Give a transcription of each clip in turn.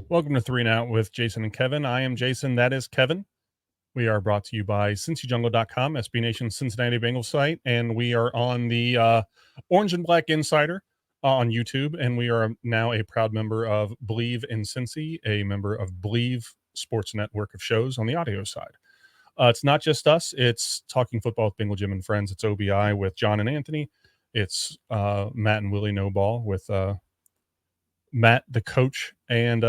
Welcome to Three and Out with Jason and Kevin. I am Jason. That is Kevin. We are brought to you by CincyJungle.com, SB Nation's Cincinnati Bengals site, and we are on the Orange and Black Insider on YouTube, and we are now a proud member of Believe in Cincy, a member of Believe Sports Network of shows on the audio side. It's not just us. It's Talking Football with Bengal Jim and Friends. It's OBI with John and Anthony. It's Matt and Willie No Ball with Matt, the coach, and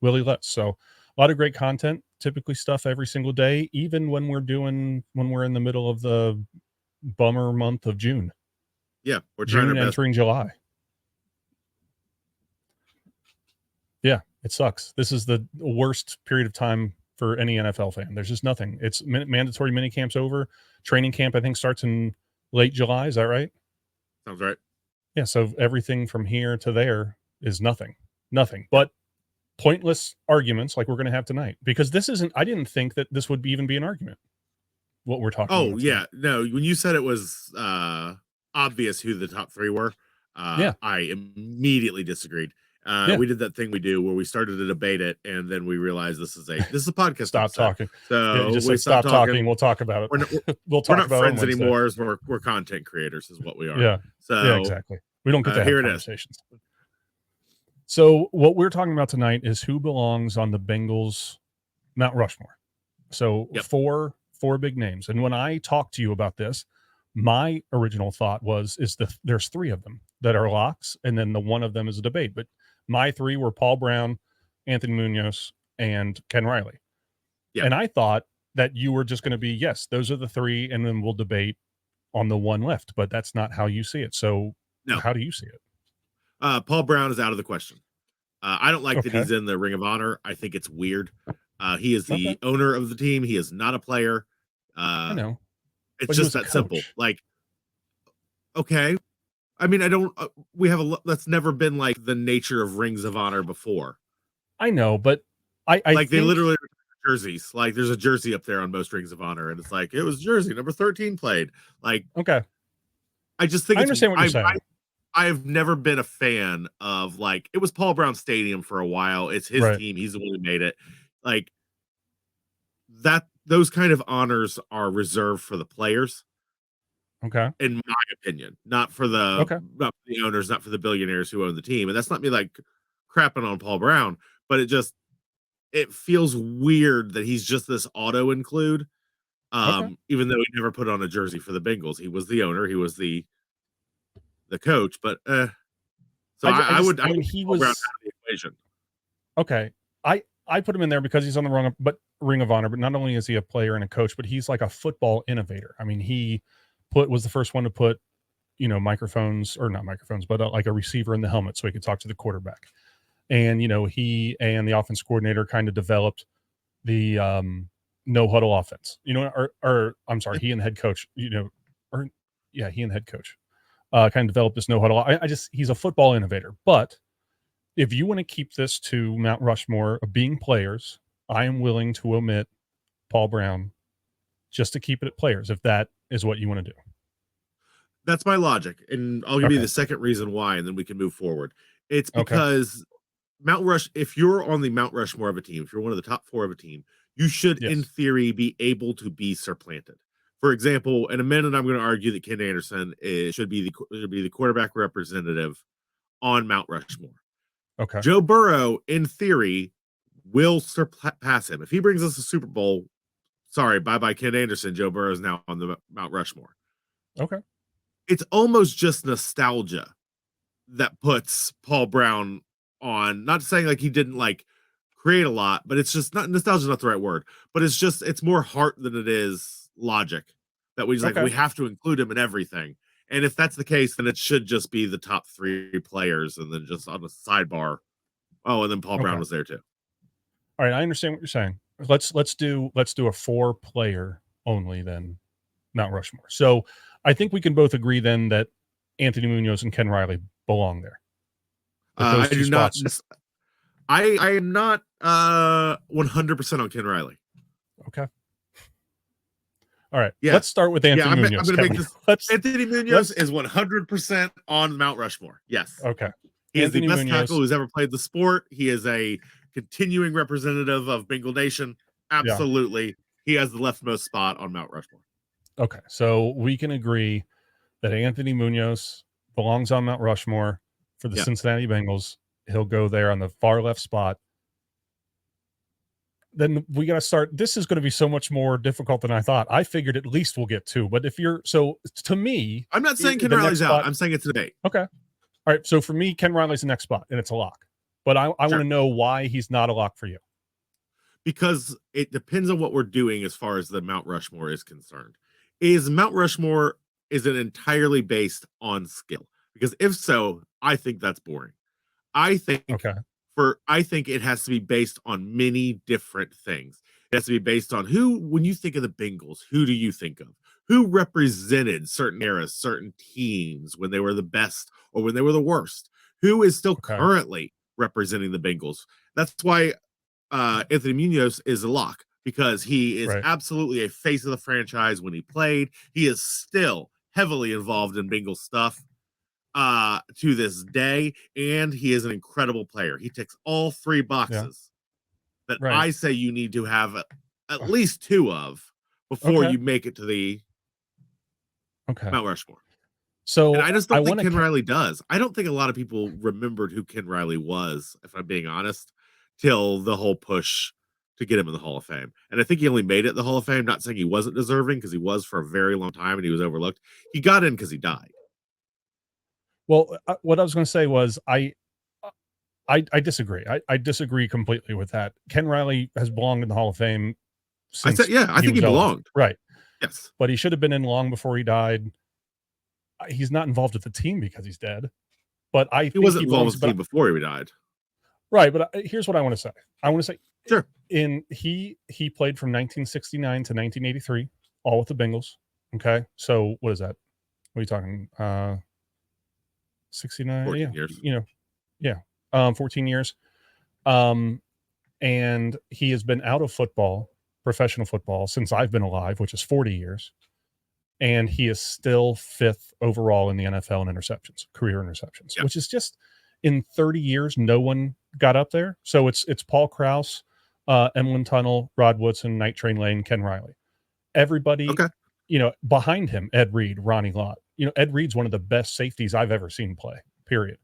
Willie Letts. So a lot of great content, typically stuff every single day, even when we're in the middle of the bummer month of June. Yeah, we're trying June entering July. Yeah, it sucks. This is the worst period of time for any NFL fan. There's just nothing. It's mandatory mini camp's over. Training camp, I think, starts in late July. Is that right? Sounds right. Yeah, so everything from here to there is nothing but pointless arguments like we're going to have tonight, because I didn't think that this would even be an argument, what we're talking about. Oh yeah, no, when you said it was obvious who the top three were, I immediately disagreed. We did that thing we do where we started to debate it, and then we realized this is a podcast. Stop talking. So just we stop talking. We'll talk about it. We're not friends anymore. We're content creators, is what we are. Yeah. So yeah, exactly. We don't get to have here conversations. So what we're talking about tonight is who belongs on the Bengals Mount Rushmore. So four big names. And when I talked to you about this, my original thought there's three of them that are locks, and then the one of them is a debate. But my three were Paul Brown, Anthony Munoz, and Ken Riley. Yeah. And I thought that you were just going to be, yes, those are the three, and then we'll debate on the one left. But that's not how you see it. So how do you see it? Paul Brown is out of the question. I don't like that he's in the Ring of Honor. I think it's weird. He is the owner of the team. He is not a player. I know. It's just that simple. Like, okay. I mean, that's never been like the nature of Rings of Honor before. I know, but I think they literally jerseys. Like, there's a jersey up there on most Rings of Honor, and it's like, it was jersey number 13 played. Like, okay. I just think I understand what you're saying. I've never been a fan of, like, it was Paul Brown Stadium for a while. It's his team. He's the one who made it. Like, those kind of honors are reserved for the players. Okay. In my opinion, not for the owners, not for the billionaires who own the team. And that's not me like crapping on Paul Brown, but it feels weird that he's just this auto include. Even though he never put on a jersey for the Bengals. He was the owner. He was the coach, but I would he was out of the equation. Okay. I put him in there because he's on the Ring of Honor, but not only is he a player and a coach, but he's like a football innovator. I mean, he was the first one to put, microphones, or not microphones, but like a receiver in the helmet so he could talk to the quarterback. And, he and the offense coordinator kind of developed the no huddle offense, or I'm sorry, he and the head coach, he and the head coach. Kind of developed this no huddle. He's a football innovator. But if you want to keep this to Mount Rushmore of being players, I am willing to omit Paul Brown just to keep it at players, if that is what you want to do. That's my logic. And I'll give you the second reason why, and then we can move forward. It's because if you're on the Mount Rushmore of a team, if you're one of the top four of a team, you should, in theory, be able to be supplanted. For example, in a minute, I'm going to argue that Ken Anderson should be the quarterback representative on Mount Rushmore. Okay. Joe Burrow, in theory, will surpass him. If he brings us a Super Bowl, bye-bye Ken Anderson, Joe Burrow is now on the Mount Rushmore. Okay. It's almost just nostalgia that puts Paul Brown on, not saying like he didn't like create a lot, but it's just not, nostalgia is not the right word, but it's more heart than it is logic that we just we have to include him in everything. And if that's the case, then it should just be the top three players, and then just on the sidebar. Oh, and then Paul Brown was there too. All right, I understand what you're saying. Let's do a 4-player only then Mount Rushmore. So I think we can both agree then that Anthony Munoz and Ken Riley belong there. I do not. I am not 100% on Ken Riley. Okay. All right. Yeah. Let's start with Anthony Munoz. I'm going to make this. Anthony Munoz is 100% on Mount Rushmore. Yes. Okay. He is the best tackle who's ever played the sport. He is a continuing representative of Bengal Nation, absolutely, he has the leftmost spot on Mount Rushmore. Okay, so we can agree that Anthony Munoz belongs on Mount Rushmore for the Cincinnati Bengals. He'll go there on the far left spot. Then we got to start. This is going to be so much more difficult than I thought. I figured at least we'll get two, but if you're to me, I'm not saying Ken Riley's out. I'm saying it's a debate. Okay. All right. So for me, Ken Riley's the next spot, and it's a lock. But I want to know why he's not a lock for you. Because it depends on what we're doing as far as the Mount Rushmore is concerned. Is Mount Rushmore, is it entirely based on skill? Because if so, I think that's boring. I think it has to be based on many different things. It has to be based on when you think of the Bengals, who do you think of? Who represented certain eras, certain teams when they were the best or when they were the worst? Who is still currently representing the Bengals? That's why Anthony Munoz is a lock, because he is absolutely a face of the franchise when he played. He is still heavily involved in Bengals stuff to this day, and he is an incredible player. He ticks all three boxes that I say you need to have at least two of before you make it to the Mount Rushmore. So and I just don't think Ken Riley does. I don't think a lot of people remembered who Ken Riley was, if I'm being honest, till the whole push to get him in the Hall of Fame. And I think he only made it the Hall of Fame, not saying he wasn't deserving, because he was for a very long time and he was overlooked. He got in because he died. Well, what I was going to say was I disagree. I disagree completely with that. Ken Riley has belonged in the Hall of Fame since I think he belonged. Right. Yes. But he should have been in long before he died. He's not involved with the team because he's dead. But he wasn't involved with the team before he died. Right. But here's what I want to say. I want to say, sure. He played from 1969 to 1983, all with the Bengals. Okay. So what is that? What are you talking? 69, 14 years. 14 years. And he has been out of football, professional football, since I've been alive, which is 40 years. And he is still 5th overall in the NFL in interceptions, career interceptions, which is just, in 30 years, no one got up there. So it's Paul Krause, Emlyn Tunnel, Rod Woodson, Night Train Lane, Ken Riley. Everybody, behind him, Ed Reed, Ronnie Lott. Ed Reed's one of the best safeties I've ever seen play, period.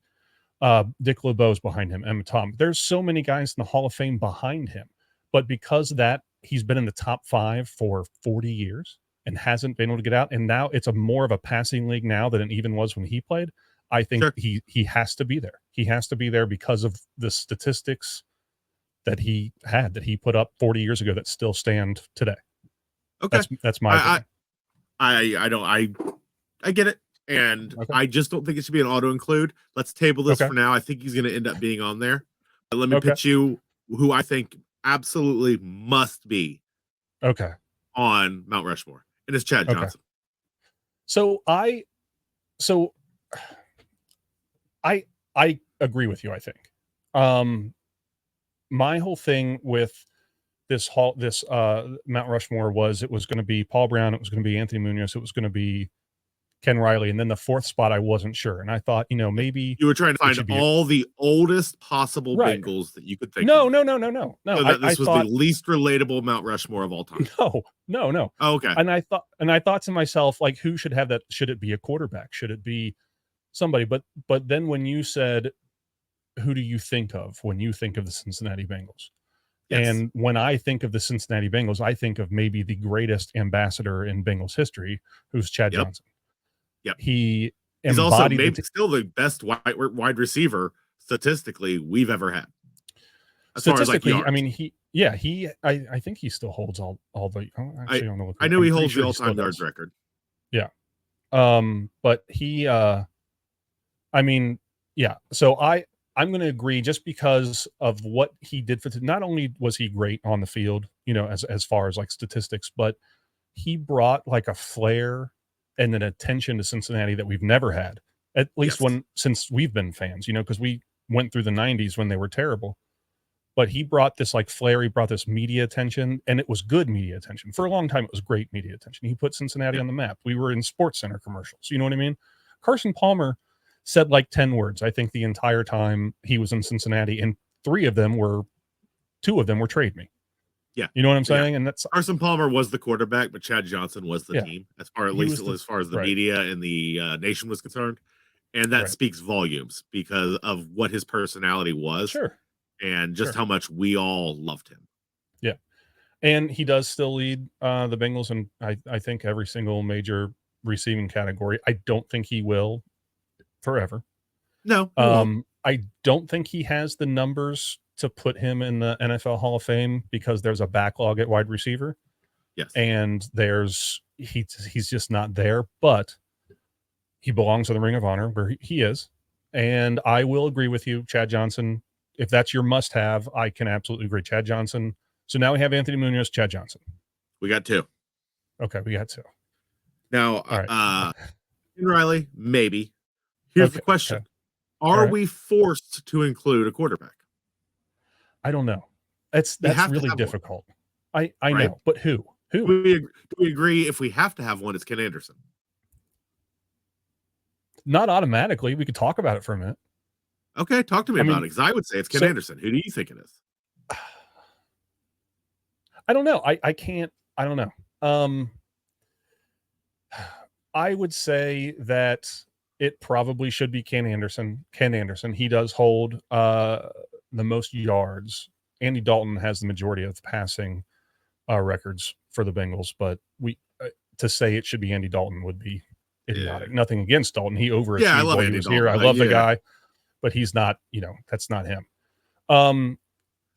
Dick LeBeau's behind him, Emmett Tom. There's so many guys in the Hall of Fame behind him. But because of that, he's been in the top 5 for 40 years and hasn't been able to get out. And now it's more of a passing league now than it even was when he played. I think he has to be there. He has to be there because of the statistics that he had, that he put up 40 years ago that still stand today. Okay. That's my opinion. I get it. And I just don't think it should be an auto include. Let's table this for now. I think he's going to end up being on there. But let me pitch you who I think absolutely must be on Mount Rushmore. And it's Chad Johnson. So I agree with you, I think. My whole thing with this Mount Rushmore was it was going to be Paul Brown, it was going to be Anthony Munoz, it was going to be Ken Riley, and then the 4th spot I wasn't sure. And I thought, maybe you were trying to find all the oldest possible Bengals that you could think of. No. So that this was the least relatable Mount Rushmore of all time. No. Oh, okay. And I thought to myself, like, who should have that? Should it be a quarterback? Should it be somebody? But then when you said, who do you think of when you think of the Cincinnati Bengals? Yes. And when I think of the Cincinnati Bengals, I think of maybe the greatest ambassador in Bengals history, who's Chad Johnson. Yep. He's also maybe still the best wide receiver statistically we've ever had. As far as like yards. I mean, I think he still holds all the. I know he holds the all-time yards record. Yeah. But he, So I'm going to agree, just because of what he did for. Not only was he great on the field, as far as like statistics, but he brought like a flair and an attention to Cincinnati that we've never had, at least since we've been fans, because we went through the 90s when they were terrible. But he brought this like flair, he brought this media attention, and it was good media attention. For a long time, it was great media attention. He put Cincinnati on the map. We were in Sports Center commercials. You know what I mean? Carson Palmer said like 10 words, I think, the entire time he was in Cincinnati, and 3 of them were two of them were trade me. Yeah. You know what I'm Yeah. saying? And that's Carson Palmer was the quarterback, but Chad Johnson was the team, as far at least as far as the right. media and the nation was concerned. And that speaks volumes because of what his personality was. Sure. And just how much we all loved him. Yeah. And he does still lead the Bengals in, I think, every single major receiving category. I don't think he will forever. No. I don't think he has the numbers to put him in the NFL Hall of Fame because there's a backlog at wide receiver. Yes. And he's just not there, but he belongs in the Ring of Honor where he is. And I will agree with you, Chad Johnson. If that's your must-have, I can absolutely agree. Chad Johnson. So now we have Anthony Munoz, Chad Johnson. We got two. Okay, we got two. Now, Riley, maybe. Here's the question. Okay. Are we forced to include a quarterback? I don't know. That's really difficult. I know, but who? Do we agree if we have to have one, it's Ken Anderson? Not automatically. We could talk about it for a minute. Okay, talk to me about it, because I would say it's Ken Anderson. Who do you think it is? I don't know. I can't. I don't know. I would say that it probably should be Ken Anderson. Ken Anderson. He does hold the most yards. Andy Dalton has the majority of the passing records for the Bengals, but to say it should be Andy Dalton would be idiotic. Yeah. Nothing against Dalton. He overachieved I love while he was here. I love the guy, but he's not, that's not him.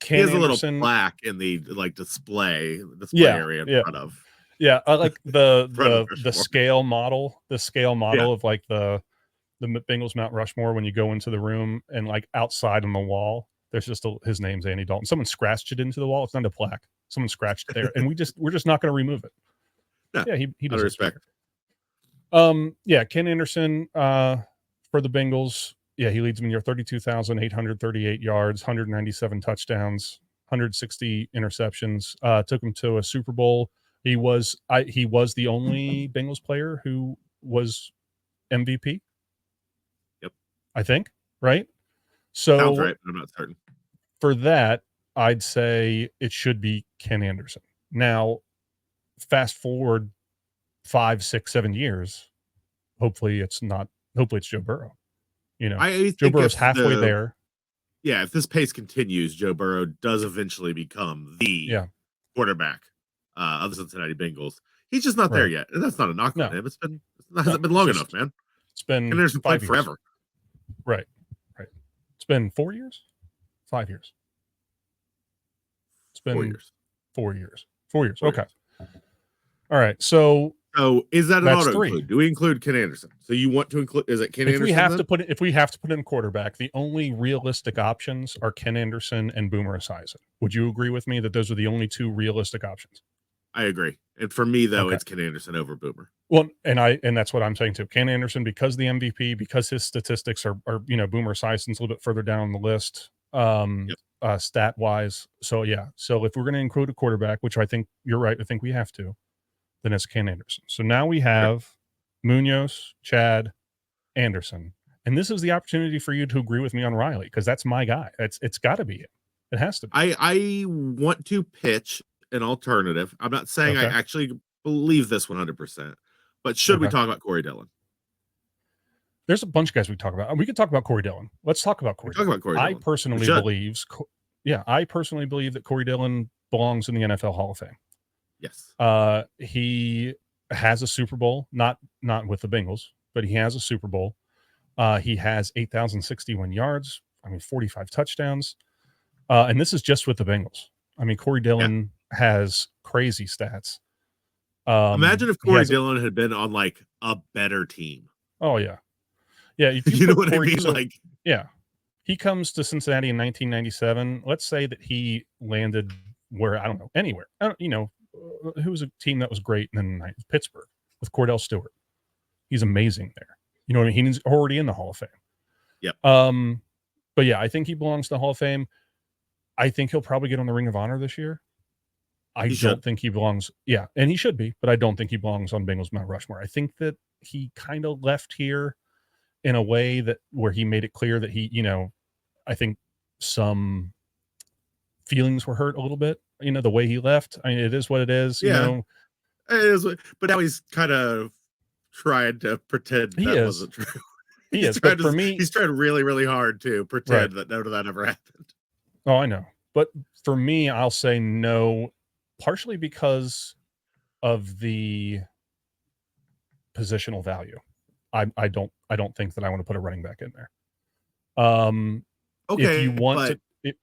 He has a little plaque in the display area in front of. Yeah, I like the scale model. The scale model of like the Bengals Mount Rushmore. When you go into the room and like outside on the wall, there's just his name's Andy Dalton. Someone scratched it into the wall. It's not a plaque. Someone scratched it there, and we're just not going to remove it. No, yeah, he does respect. Ken Anderson for the Bengals. Yeah, he leads them in your 32,838 yards, 197 touchdowns, 160 interceptions. Took him to a Super Bowl. He was the only Bengals player who was MVP. Yep, I think, right? So sounds right, but I'm not certain. For that, I'd say it should be Ken Anderson. Now, fast forward 5, 6, 7 years. Hopefully it's Joe Burrow. Joe Burrow's halfway there. Yeah, if this pace continues, Joe Burrow does eventually become the quarterback of the Cincinnati Bengals. He's just not there yet, and that's not a knock on him. It hasn't been long enough, man. It's been Ken Anderson played forever. Right. It's been 4 years, 5 years. It's been 4 years. 4 years. 4 years. Okay. All right. So is that an auto include? Do we include Ken Anderson? So you want to include? Is it Ken Anderson? If we have to put in quarterback, the only realistic options are Ken Anderson and Boomer Esiason. Would you agree with me that those are the only two realistic options? I agree. And for me, though, it's Ken Anderson over Boomer. Well, and that's what I'm saying too. Ken Anderson, because the MVP, because his statistics are Boomer Esiason's a little bit further down on the list, stat wise. So yeah. So if we're going to include a quarterback, which I think you're right, I think we have to, then it's Ken Anderson. So now we have Munoz, Chad, Anderson, and this is the opportunity for you to agree with me on Riley because that's my guy. It's got to be it. It has to be. I want to pitch an alternative. I'm not saying I actually believe this 100%, but should we talk about Corey Dillon? There's a bunch of guys we talk about. We could talk about Corey Dillon. Let's talk about Corey Dillon. I personally believe that Corey Dillon belongs in the NFL Hall of Fame. Yes. He has a Super Bowl, not with the Bengals, but he has a Super Bowl. He has 8,061 yards. 45 touchdowns. And this is just with the Bengals. Corey Dillon has crazy stats. Imagine if Corey Dillon had been on like a better team. Oh yeah. Yeah. You know what I mean? He comes to Cincinnati in 1997. Let's say that he landed where, I don't know, anywhere. Who was a team that was great in the 90s? Pittsburgh with Cordell Stewart. He's amazing there. You know what I mean? He's already in the Hall of Fame. Yep. But yeah, I think he belongs to the Hall of Fame. I think he'll probably get on the Ring of Honor this year. I don't think he belongs. Yeah, and he should be, but I don't think he belongs on Bengals Mount Rushmore. I think that he kind of left here in a way where he made it clear that he, I think some feelings were hurt a little bit. The way he left. I mean, it is what it is. Yeah, it is, but now he's kind of trying to pretend He that is. wasn't true. He is. But for me, he's trying really, really hard to pretend that none of that ever happened. Oh, I know. But for me, I'll say no, partially because of the positional value. I don't think that I want to put a running back in there. If you Okay, want but to,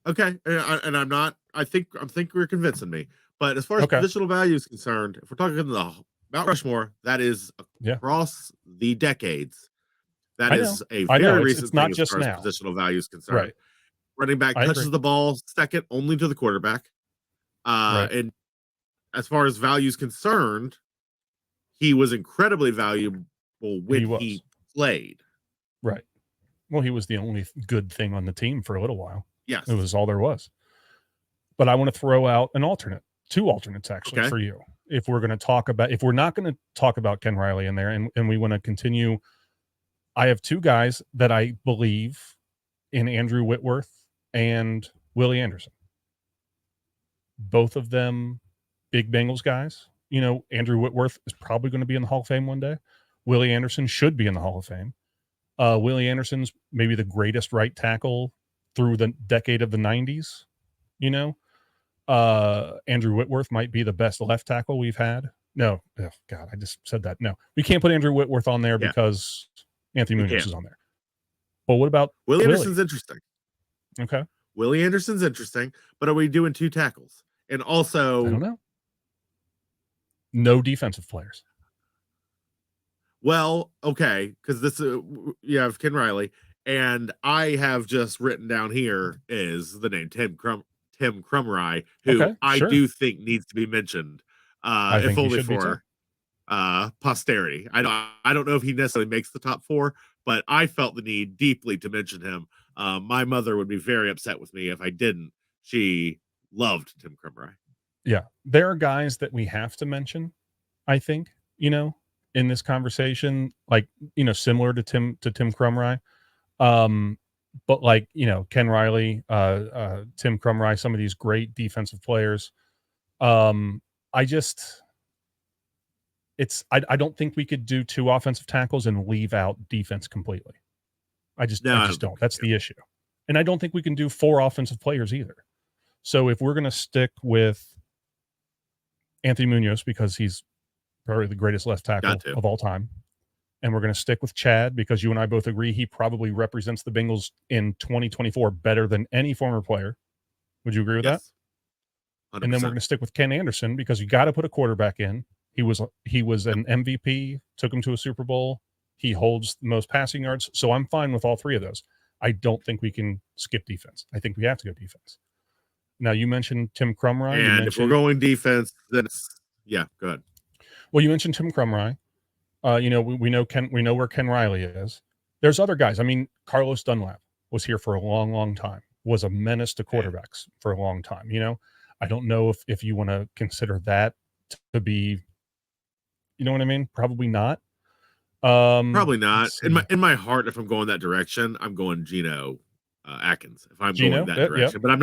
okay, and I'm not. I think you're convincing me. But as far as okay, positional value is concerned, if we're talking the Mount Rushmore, that is yeah, across the decades. That I know, is a I know. very It's recent not thing as just far as now, positional value is concerned. right? Running back I agree, touches the ball second only to the quarterback. right? And as far as value is concerned, he was incredibly valuable He when was he played. right. Well, he was the only good thing on the team for a little while. It Yes. was all there was. But I want to throw out two alternates actually Okay. for you. If we're not going to talk about Ken Riley in there and we want to continue, I have two guys that I believe in, Andrew Whitworth and Willie Anderson. Both of them big Bengals guys. Andrew Whitworth is probably going to be in the Hall of Fame one day. Willie Anderson should be in the Hall of Fame. Willie Anderson's maybe the greatest right tackle through the decade of the 90s. Andrew Whitworth might be the best left tackle we've had. No, oh God, I just said that. No, we can't put Andrew Whitworth on there Yeah, because Anthony we Munoz can't. is on there. But what about Willie Willie? Anderson's interesting. Okay. Willie Anderson's interesting, but are we doing two tackles? And I don't also, know. No defensive players. well, okay, because this you have Ken Riley, and I have just written down here is the name Tim Crumry, who Okay, I sure. do think needs to be mentioned, I if think he only should be too. for posterity. I don't know if he necessarily makes the top four, but I felt the need deeply to mention him. My mother would be very upset with me if I didn't. She loved Tim Crumry. Yeah. There are guys that we have to mention, I think, in this conversation, like, similar to Tim Crumry. But like, Ken Riley, Tim Crumry, some of these great defensive players. I just I don't think we could do two offensive tackles and leave out defense completely. I just No, I I just don't think don't. we That's can. the issue. And I don't think we can do four offensive players either. So if we're going to stick with Anthony Munoz because he's probably the greatest left Got tackle to. of all time, and we're going to stick with Chad because you and I both agree he probably represents the Bengals in 2024 better than any former player. Would you agree with that? Yes. And then we're 100%. going to stick with Ken Anderson because you got to put a quarterback in. He was an MVP, took him to a Super Bowl. He holds the most passing yards. So I'm fine with all three of those. I don't think we can skip defense. I think we have to go defense. Now, you mentioned Tim Crumry. And if we're going defense, then yeah, go ahead. Well, you mentioned Tim Crumry. We know where Ken Riley is. There's other guys. I mean, Carlos Dunlap was here for a long, long time, was a menace to quarterbacks for a long time. I don't know if you want to consider that to be, you know what I mean? Probably not. Probably not. In my heart, if I'm going that direction, I'm going Geno Atkins. If I'm going Gino, that yeah, direction, but I'm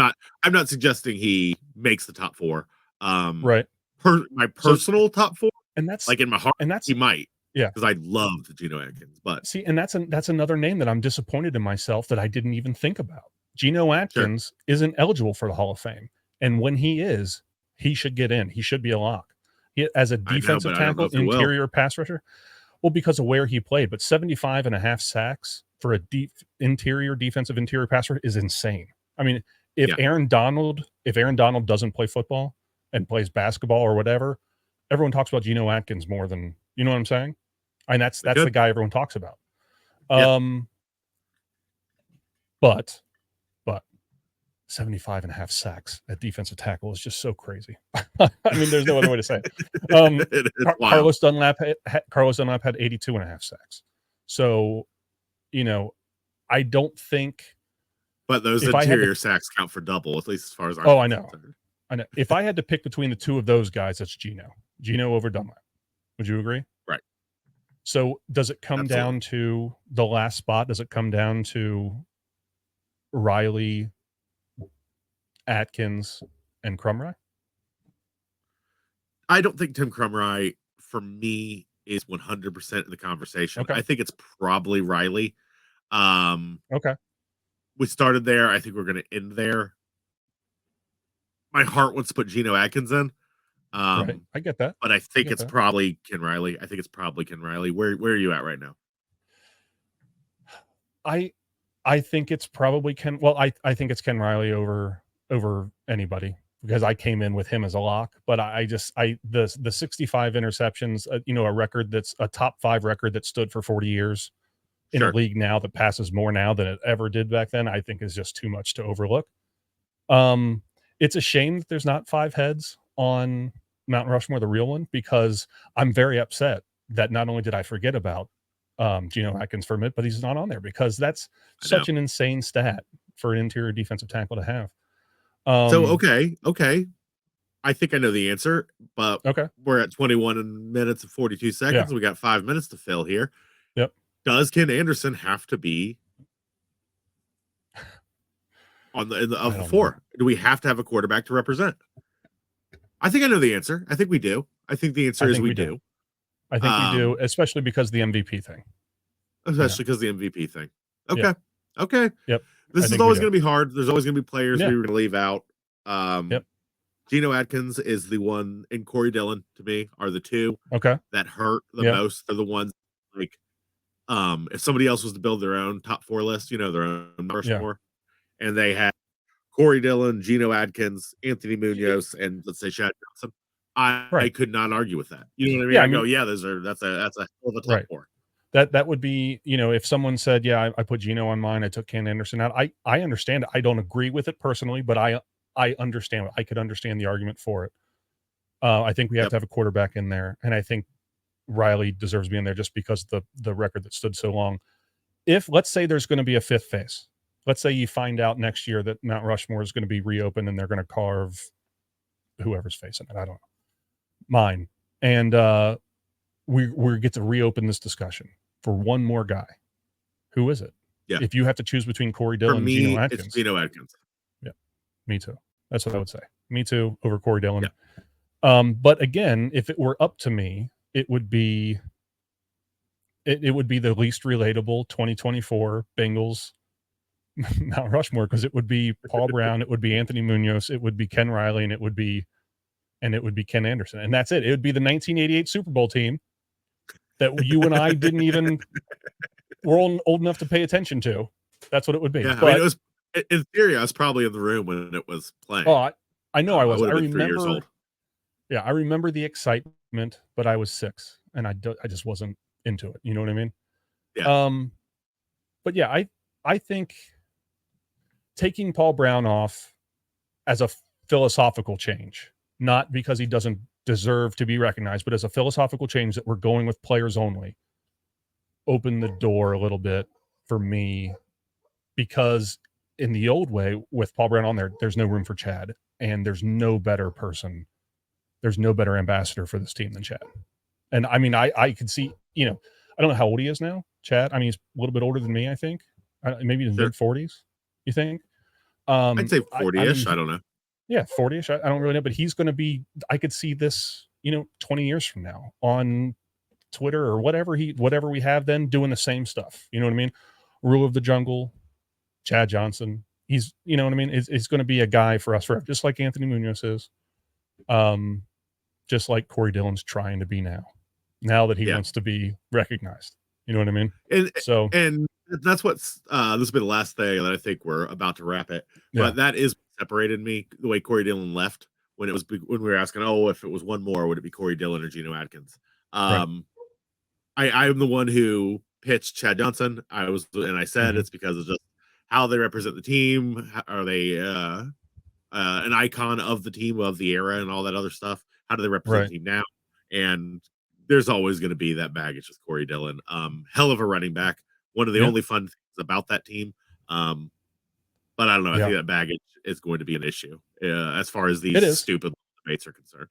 not suggesting he makes the top four. right. My So, personal top four, and that's like in my heart, and that's he might, yeah. because I loved Geno Atkins. But See, and that's another name that I'm disappointed in myself that I didn't even think about. Geno sure, Atkins isn't eligible for the Hall of Fame, and when he is, he should get in. He should be a lock. As a I know, defensive but I don't know tackle, if he will. interior pass rusher, well, because of where he played, but 75 and a half sacks for a deep interior pass rusher is insane. I mean, if Yeah, Aaron Donald doesn't play football and plays basketball or whatever, everyone talks about Geno Atkins more than, you know what I'm saying? And that's we the could. guy everyone talks about. Yeah, Um, but 75 and a half sacks at defensive tackle is just so crazy. I mean, there's no other way to say it. it is wild. Carlos Dunlap had 82 and a half sacks. So, I don't think. But those If I had to, interior sacks count for double, at least as far as our oh, I team's know. concerned. If I had to pick between the two of those guys, that's Geno over Dunlap. Would you agree? Right. So does it come Absolutely. down to the last spot? Does it come down to Riley Atkins, and Crumry? I don't think Tim Crumry, for me, is 100% in the conversation. Okay. I think it's probably Riley. Okay. We started there. I think we're going to end there. My heart wants to put Geno Atkins in. Right. I get that. But I think get it's that. probably Ken Riley. I think it's probably Ken Riley. Where are you at right now? I think it's probably Ken. Well, I think it's Ken Riley over anybody because I came in with him as a lock. But the 65 interceptions, a record that's a top 5 record that stood for 40 years in a Sure. league now that passes more now than it ever did back then, I think is just too much to overlook. It's a shame that there's not 5 heads on Mount Rushmore, the real one, because I'm very upset that not only did I forget about Geno Atkins for a minute, but he's not on there because that's I know. such an insane stat for an interior defensive tackle to have. So okay. I think I know the answer, but Okay. we're at 21 minutes and 42 seconds. Yeah. We got 5 minutes to fill here. Yep. Does Ken Anderson have to be on of the 4? Know. Do we have to have a quarterback to represent? I think I know the answer. I think we do. I think the answer is we do. I think we do, especially because the MVP thing. Especially because the MVP thing. Okay. Yep. Okay. Yep. This is always going to be hard. There's always going to be players we were going to leave out. Yep. Geno Atkins is the one, and Corey Dillon to me are the two that hurt the most. They're the ones like if somebody else was to build their own top 4 list, their own Rushmore, and they had Corey Dillon, Geno Atkins, Anthony Munoz, and let's say Chad Johnson. I could not argue with that. You know what I mean? Yeah, I go, that's a hell of a top 4. That would be, if someone said, yeah, I put Geno on mine, I took Ken Anderson out. I understand it. I don't agree with it personally, but I understand it. I could understand the argument for it. I think we have to have a quarterback in there, and I think Riley deserves to be in there just because the record that stood so long. If let's say there's going to be a 5th phase, let's say you find out next year that Mount Rushmore is going to be reopened and they're going to carve whoever's facing it. I don't know. Mine. And we get to reopen this discussion for one more guy. Who is it? Yeah. If you have to choose between Corey Dillon and Geno Atkins. It's Geno Atkins. Yeah. Me too. That's what I would say. Me too over Corey Dillon. Yeah. But again, if it were up to me, it would be the least relatable 2024 Bengals Mount Rushmore, because it would be Paul Brown, it would be Anthony Munoz, it would be Ken Riley, and it would be Ken Anderson. And that's it. It would be the 1988 Super Bowl team that you and I didn't even were old enough to pay attention to. That's what it would be. Yeah, but, I mean, it was in theory, I was probably in the room when it was playing. Oh, I know I was. I remember 3 years old. Yeah, I remember the excitement, but I was 6 and I just wasn't into it. You know what I mean? Yeah. But yeah, I think taking Paul Brown off as a philosophical change, not because he doesn't deserve to be recognized, but as a philosophical change that we're going with players only, open the door a little bit for me, because in the old way with Paul Brown on there, there's no room for Chad, and there's no better person. There's no better ambassador for this team than Chad. And I mean, I could see, I don't know how old he is now, Chad. I mean, he's a little bit older than me, I think. Maybe in his mid-40s, you think? I'd say 40-ish. I don't know. Yeah, 40-ish. I don't really know, but he's going to be, I could see this, 20 years from now on Twitter or whatever we have then, doing the same stuff. You know what I mean? Rule of the Jungle, Chad Johnson. He's, you know what I mean? It's going to be a guy for us forever, just like Anthony Munoz is. Just like Corey Dillon's trying to be now that he wants to be recognized. You know what I mean? And that's what's this will be the last thing that I think we're about to wrap it. But that is what separated me, the way Corey Dillon left when we were asking, if it was one more, would it be Corey Dillon or Geno Atkins? I'm the one who pitched Chad Johnson. I said it's because of just how they represent the team. Are they an icon of the team, of the era, and all that other stuff? How do they represent the team now? And there's always going to be that baggage with Corey Dillon. Hell of a running back. One of the only fun things about that team. But I don't know. I think that baggage is going to be an issue as far as these stupid debates are concerned.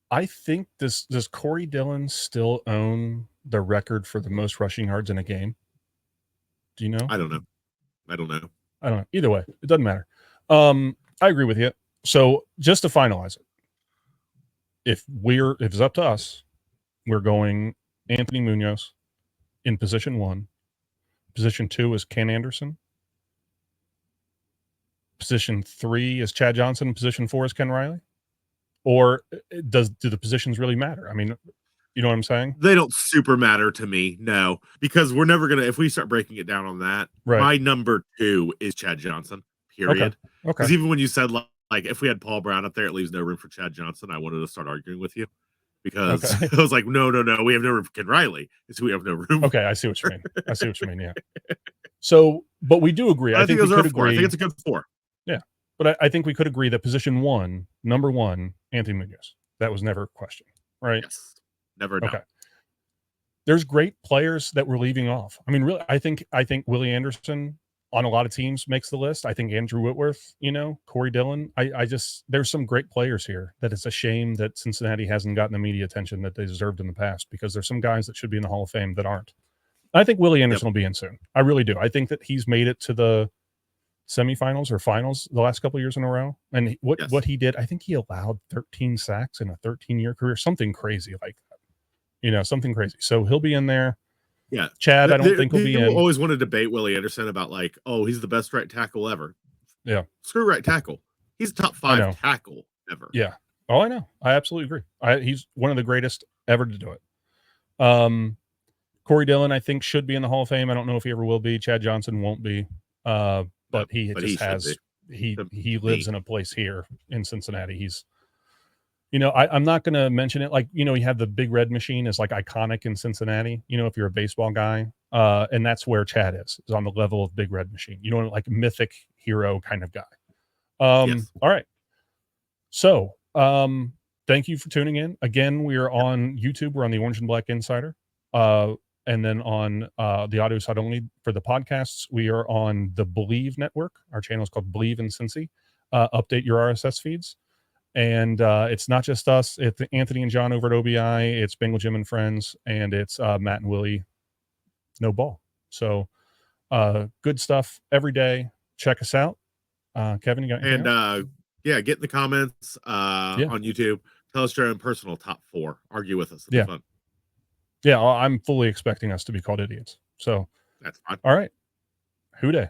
I think does Corey Dillon still own the record for the most rushing yards in a game? Do you know? I don't know. Either way, it doesn't matter. I agree with you. So just to finalize it, if it's up to us, we're going Anthony Munoz in position 1. Position 2 is Ken Anderson. Position 3 is Chad Johnson. Position 4 is Ken Riley. Or do the positions really matter? I mean, you know what I'm saying? They don't super matter to me, no, because we're never gonna. If we start breaking it down on that, Right. my number 2 is Chad Johnson. Period. Okay. Because even when you said like if we had Paul Brown up there, it leaves no room for Chad Johnson. I wanted to start arguing with you because Okay. I was like, no, we have no room for Ken Riley. It's who we have no room. Okay, I see what you mean. Yeah. So, but we do agree. I think we those could are 4. agree. I think it's a good 4. Yeah, but I think we could agree that position 1, number 1, Anthony Munoz. That was never a question, right? Yes. Never. No. Okay. There's great players that we're leaving off. I mean, really, I think Willie Anderson on a lot of teams makes the list. I think Andrew Whitworth, Corey Dillon. I just, there's some great players here that it's a shame that Cincinnati hasn't gotten the media attention that they deserved in the past, because there's some guys that should be in the Hall of Fame that aren't. I think Willie Anderson will be in soon. I really do. I think that he's made it to the semifinals or finals the last couple of years in a row. And what he did, I think he allowed 13 sacks in a 13-year career, something crazy like that. Something crazy. So he'll be in there. Yeah. Chad, I don't think he'll be in. People always want to debate Willie Anderson about like, oh, he's the best right tackle ever. Yeah. Screw right tackle. He's top 5 tackle ever. Yeah. Oh, I know. I absolutely agree. He's one of the greatest ever to do it. Corey Dillon, I think, should be in the Hall of Fame. I don't know if he ever will be. Chad Johnson won't be. But he lives in a place here in Cincinnati. He's, I'm not going to mention it. Like, you have the Big Red Machine is like iconic in Cincinnati, if you're a baseball guy. And that's where Chad is on the level of Big Red Machine, like mythic hero kind of guy. Yes. All right. So, thank you for tuning in. Again, we are on YouTube. We're on the Orange and Black Insider. And then on the audio side only for the podcasts, we are on the Believe Network. Our channel is called Believe in Cincy. Update your RSS feeds. And it's not just us. It's Anthony and John over at OBI. It's Bengal Jim and Friends. And it's Matt and Willie, No Ball. So good stuff every day. Check us out. Kevin, you got anything else? Get in the comments on YouTube. Tell us your own personal top 4. Argue with us. It'll be fun. Yeah, I'm fully expecting us to be called idiots. So that's fine. All right. Who day?